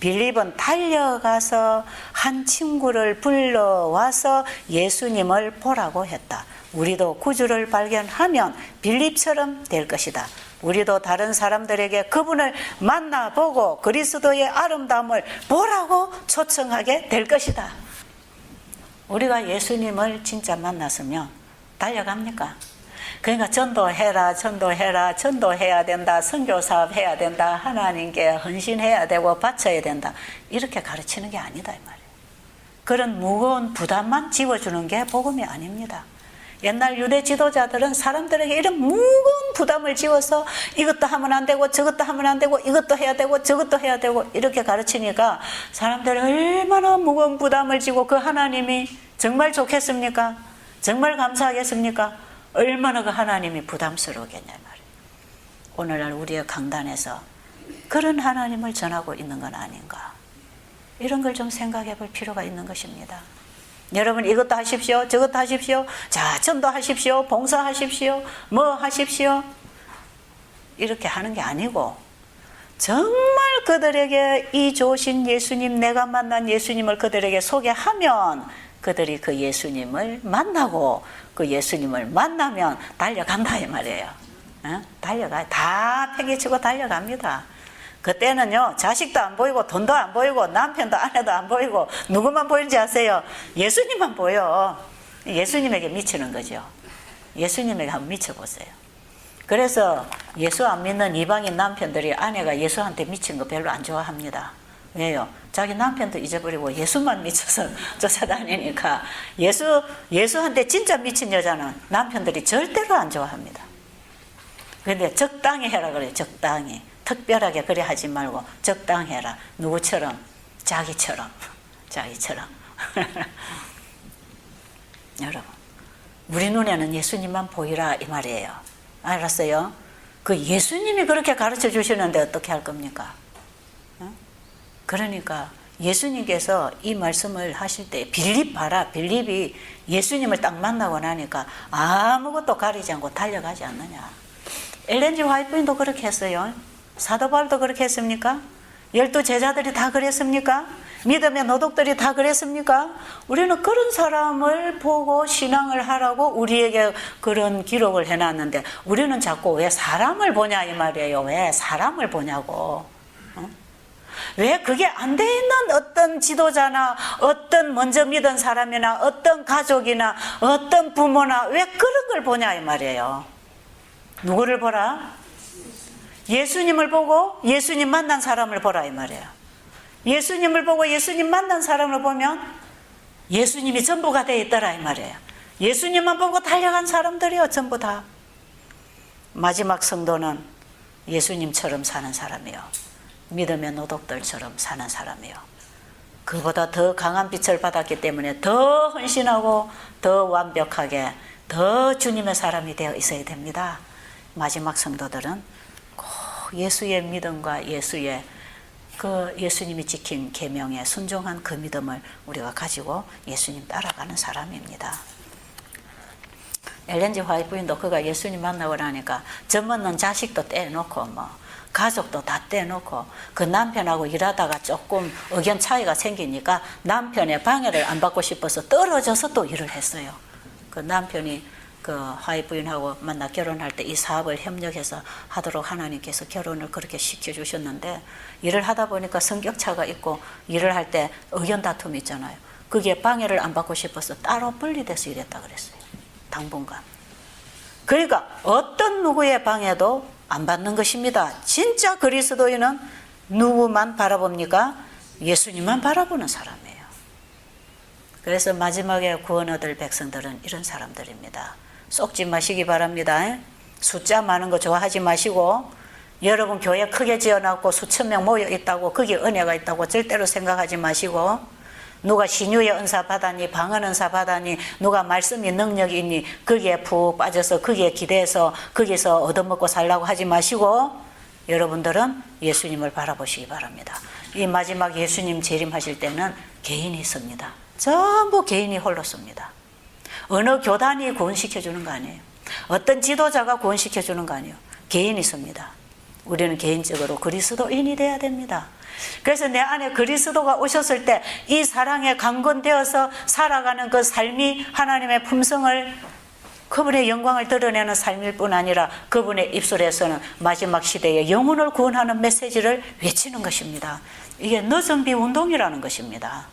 빌립은 달려가서 한 친구를 불러와서 예수님을 보라고 했다. 우리도 구주를 발견하면 빌립처럼 될 것이다. 우리도 다른 사람들에게 그분을 만나보고 그리스도의 아름다움을 보라고 초청하게 될 것이다. 우리가 예수님을 진짜 만났으면 달려갑니까? 그러니까 전도해라, 전도해라, 전도해야 된다, 선교사업 해야 된다, 하나님께 헌신해야 되고 바쳐야 된다. 이렇게 가르치는 게 아니다 이 말이에요. 그런 무거운 부담만 지워주는 게 복음이 아닙니다. 옛날 유대 지도자들은 사람들에게 이런 무거운 부담을 지워서 이것도 하면 안 되고 저것도 하면 안 되고 이것도 해야 되고 저것도 해야 되고 이렇게 가르치니까 사람들이 얼마나 무거운 부담을 지고 그 하나님이 정말 좋겠습니까? 정말 감사하겠습니까? 얼마나 그 하나님이 부담스러우겠냐 말이에요. 오늘날 우리의 강단에서 그런 하나님을 전하고 있는 건 아닌가. 이런 걸 좀 생각해 볼 필요가 있는 것입니다. 여러분 이것도 하십시오. 저것도 하십시오. 자, 전도하십시오. 봉사하십시오. 뭐 하십시오. 이렇게 하는 게 아니고 정말 그들에게 이 좋으신 예수님, 내가 만난 예수님을 그들에게 소개하면 그들이 그 예수님을 만나고 그 예수님을 만나면 달려간다 이 말이에요. 달려가요. 다 팽개치고 달려갑니다. 그때는요 자식도 안 보이고 돈도 안 보이고 남편도 아내도 안 보이고 누구만 보이는지 아세요? 예수님만 보여. 예수님에게 미치는 거죠. 예수님에게 한번 미쳐보세요. 그래서 예수 안 믿는 이방인 남편들이 아내가 예수한테 미친 거 별로 안 좋아합니다. 왜요? 자기 남편도 잊어버리고 예수만 미쳐서 쫓아다니니까 예수한테 진짜 미친 여자는 남편들이 절대로 안 좋아합니다. 그런데 적당히 해라 그래요. 적당히. 특별하게 그래 하지 말고 적당히 해라. 누구처럼? 자기처럼. 여러분 우리 눈에는 예수님만 보이라 이 말이에요. 알았어요? 그 예수님이 그렇게 가르쳐 주시는데 어떻게 할 겁니까? 그러니까 예수님께서 이 말씀을 하실 때 빌립 봐라. 빌립이 예수님을 딱 만나고 나니까 아무것도 가리지 않고 달려가지 않느냐. 엘렌 지 화이트도 그렇게 했어요. 사도 바울도 그렇게 했습니까? 12 제자들이 다 그랬습니까? 믿음의 노독들이 다 그랬습니까? 우리는 그런 사람을 보고 신앙을 하라고 우리에게 그런 기록을 해놨는데 우리는 자꾸 왜 사람을 보냐 이 말이에요. 왜 사람을 보냐고. 왜 그게 안 돼 있는 어떤 지도자나 어떤 먼저 믿은 사람이나 어떤 가족이나 어떤 부모나 왜 그런 걸 보냐 이 말이에요. 누구를 보라? 예수님을 보고 예수님 만난 사람을 보라 이 말이에요. 예수님을 보고 예수님 만난 사람을 보면 예수님이 전부가 되어 있더라 이 말이에요. 예수님만 보고 달려간 사람들이요 전부 다. 마지막 성도는 예수님처럼 사는 사람이요, 믿음의 노독들처럼 사는 사람이요, 그보다 더 강한 빛을 받았기 때문에 더 헌신하고 더 완벽하게 더 주님의 사람이 되어 있어야 됩니다. 마지막 성도들은 꼭 예수의 믿음과 예수의 그 예수님이 지킨 계명에 순종한 그 믿음을 우리가 가지고 예수님 따라가는 사람입니다. 엘렌 지 화이트 부인도 그가 예수님 만나고 나니까 젖먹는 자식도 떼놓고 뭐 가족도 다 떼놓고 그 남편하고 일하다가 조금 의견 차이가 생기니까 남편의 방해를 안 받고 싶어서 떨어져서 또 일을 했어요. 그 남편이 그 화이트 부인하고 만나 결혼할 때 이 사업을 협력해서 하도록 하나님께서 결혼을 그렇게 시켜주셨는데, 일을 하다 보니까 성격차가 있고 일을 할 때 의견 다툼이 있잖아요. 그게 방해를 안 받고 싶어서 따로 분리돼서 일했다 그랬어요. 당분간. 그러니까 어떤 누구의 방해도 안 받는 것입니다. 진짜 그리스도인은 누구만 바라봅니까? 예수님만 바라보는 사람이에요. 그래서 마지막에 구원 얻을 백성들은 이런 사람들입니다. 속지 마시기 바랍니다. 숫자 많은 거 좋아하지 마시고, 여러분 교회 크게 지어놨고 수천 명 모여 있다고 거기에 은혜가 있다고 절대로 생각하지 마시고, 누가 신유의 은사 받았니, 방언 은사 받았니, 누가 말씀이 능력이 있니, 거기에 푹 빠져서 거기에 기대서 거기서 얻어먹고 살라고 하지 마시고, 여러분들은 예수님을 바라보시기 바랍니다. 이 마지막 예수님 재림하실 때는 개인이 있습니다. 전부 개인이 홀로 씁니다. 어느 교단이 구원시켜주는 거 아니에요. 어떤 지도자가 구원시켜주는 거 아니에요. 개인이 있습니다. 우리는 개인적으로 그리스도인이 돼야 됩니다. 그래서 내 안에 그리스도가 오셨을 때 이 사랑에 강건되어서 살아가는 그 삶이 하나님의 품성을, 그분의 영광을 드러내는 삶일 뿐 아니라 그분의 입술에서는 마지막 시대에 영혼을 구원하는 메시지를 외치는 것입니다. 이게 너정비 운동이라는 것입니다.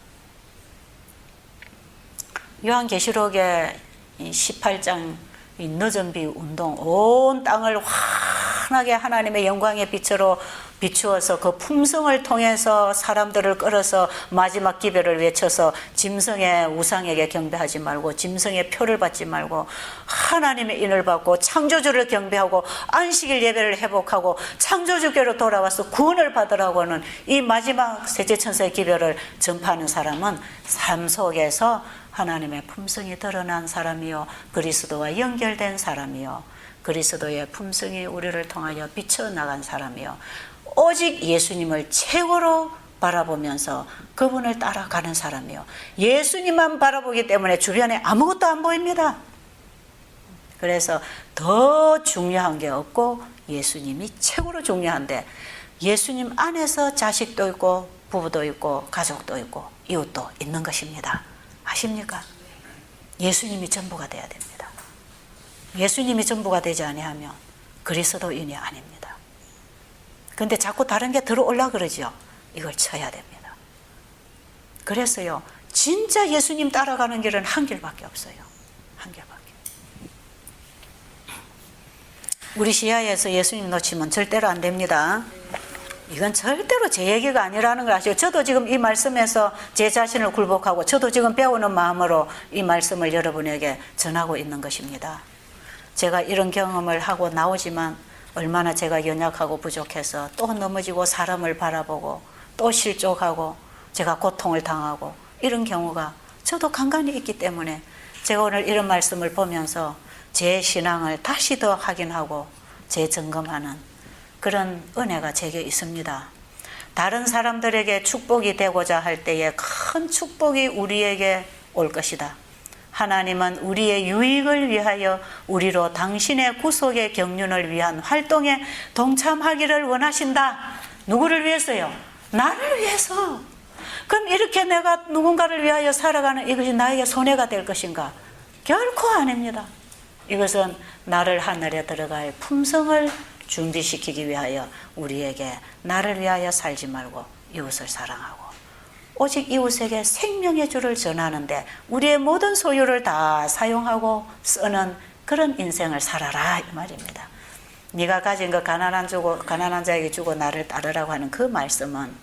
요한계시록의 18장 이 너정비 운동, 온 땅을 환하게 하나님의 영광의 빛으로 비추어서 그 품성을 통해서 사람들을 끌어서 마지막 기별을 외쳐서 짐승의 우상에게 경배하지 말고 짐승의 표를 받지 말고 하나님의 인을 받고 창조주를 경배하고 안식일 예배를 회복하고 창조주께로 돌아와서 구원을 받으라고 하는 이 마지막 셋째 천사의 기별을 전파하는 사람은 삶 속에서 하나님의 품성이 드러난 사람이요, 그리스도와 연결된 사람이요, 그리스도의 품성이 우리를 통하여 비쳐나간 사람이요, 오직 예수님을 최고로 바라보면서 그분을 따라가는 사람이요, 예수님만 바라보기 때문에 주변에 아무것도 안 보입니다. 그래서 더 중요한 게 없고 예수님이 최고로 중요한데, 예수님 안에서 자식도 있고 부부도 있고 가족도 있고 이웃도 있는 것입니다. 아십니까? 예수님이 전부가 돼야 됩니다. 예수님이 전부가 되지 아니하면 그리스도인이 아닙니다. 그런데 자꾸 다른 게 들어올라 그러죠. 이걸 쳐야 됩니다. 그래서요, 진짜 예수님 따라가는 길은 한 길밖에 없어요. 한 길밖에. 우리 시야에서 예수님 놓치면 절대로 안 됩니다. 이건 절대로 제 얘기가 아니라는 걸 아시고, 저도 지금 이 말씀에서 제 자신을 굴복하고 저도 지금 배우는 마음으로 이 말씀을 여러분에게 전하고 있는 것입니다. 제가 이런 경험을 하고 나오지만 얼마나 제가 연약하고 부족해서 또 넘어지고 사람을 바라보고 또 실족하고 제가 고통을 당하고 이런 경우가 저도 간간히 있기 때문에 제가 오늘 이런 말씀을 보면서 제 신앙을 다시 더 확인하고 재점검하는 그런 은혜가 제게 있습니다. 다른 사람들에게 축복이 되고자 할 때에 큰 축복이 우리에게 올 것이다. 하나님은 우리의 유익을 위하여 우리로 당신의 구속의 경륜을 위한 활동에 동참하기를 원하신다. 누구를 위해서요? 나를 위해서. 그럼 이렇게 내가 누군가를 위하여 살아가는 이것이 나에게 손해가 될 것인가? 결코 아닙니다. 이것은 나를 하늘에 들어갈 품성을 준비시키기 위하여 우리에게 나를 위하여 살지 말고 이웃을 사랑하고 오직 이웃에게 생명의 주를 전하는데 우리의 모든 소유를 다 사용하고 쓰는 그런 인생을 살아라 이 말입니다. 네가 가진 것 가난한 자에게 주고 나를 따르라고 하는 그 말씀은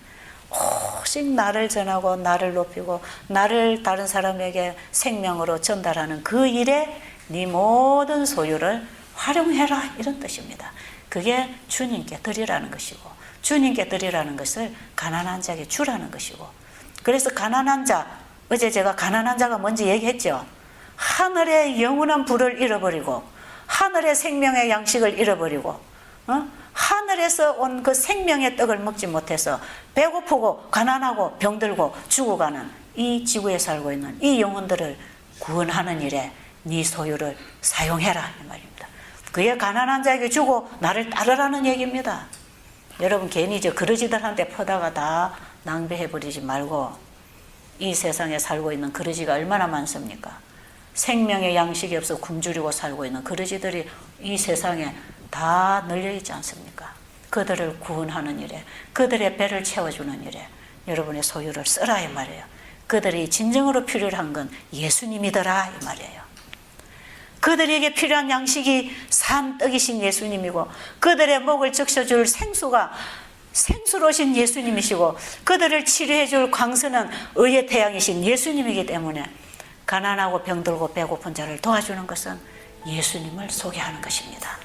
오직 나를 전하고 나를 높이고 나를 다른 사람에게 생명으로 전달하는 그 일에 네 모든 소유를 활용해라 이런 뜻입니다. 그게 주님께 드리라는 것이고 주님께 드리라는 것을 가난한 자에게 주라는 것이고 그래서 가난한 자, 어제 제가 가난한 자가 뭔지 얘기했죠. 하늘의 영원한 부를 잃어버리고 하늘의 생명의 양식을 잃어버리고 하늘에서 온 그 생명의 떡을 먹지 못해서 배고프고 가난하고 병들고 죽어가는 이 지구에 살고 있는 이 영혼들을 구원하는 일에 네 소유를 사용해라 이 말입니다. 그게 가난한 자에게 주고 나를 따르라는 얘기입니다. 여러분 괜히 저 그러지들한테 퍼다가 다 낭비해버리지 말고 이 세상에 살고 있는 그러지가 얼마나 많습니까? 생명의 양식이 없어 굶주리고 살고 있는 그러지들이 이 세상에 다 널려있지 않습니까? 그들을 구원하는 일에 그들의 배를 채워주는 일에 여러분의 소유를 쓰라 이 말이에요. 그들이 진정으로 필요한 건 예수님이더라 이 말이에요. 그들에게 필요한 양식이 산 떡이신 예수님이고 그들의 목을 적셔줄 생수로 오신 예수님이시고 그들을 치료해 줄 광선은 의의 태양이신 예수님이기 때문에 가난하고 병들고 배고픈 자를 도와주는 것은 예수님을 소개하는 것입니다.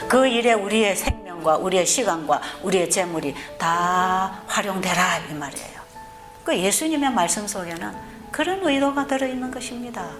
그 일에 우리의 생명과 우리의 시간과 우리의 재물이 다 활용되라 이 말이에요. 그 예수님의 말씀 속에는 그런 의도가 들어있는 것입니다.